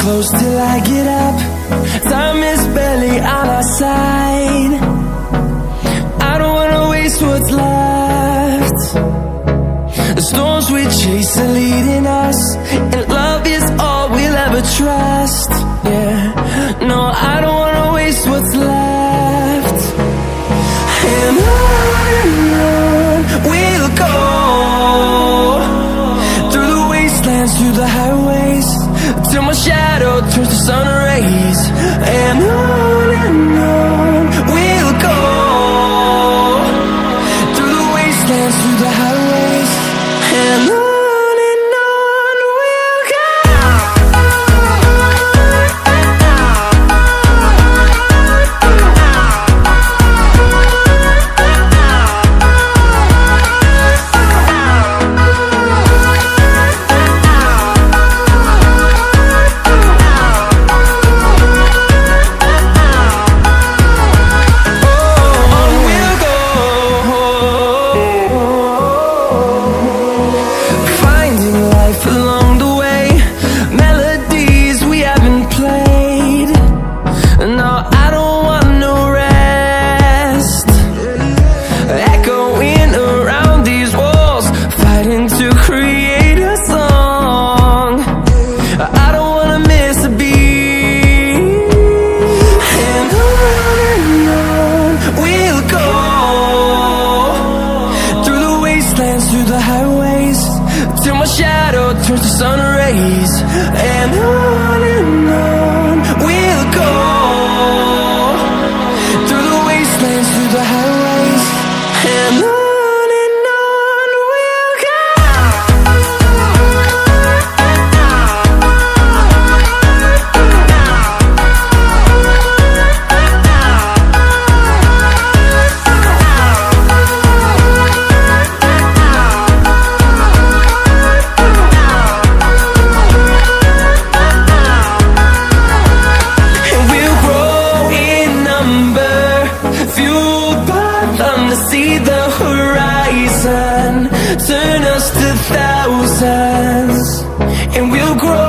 close till I get up. Time is barely on our side. I don't wanna waste what's left. The storms we chase are leading us, and love is all we'll ever trust. Yeah, no, I don't wanna waste what's left. And on we'll go, through the wastelands, through the highways, till my shadow turns to sun rays. And on we'll go, through the wastelands, through the highways, and on we'll go. To create a song, I don't wanna miss a beat. And on we'll go, through the wastelands, through the highways, till my shadow turns to sun rays. And on we'll go, through the wastelands, through the highways, and on. See the horizon turn us to thousands, and we'll grow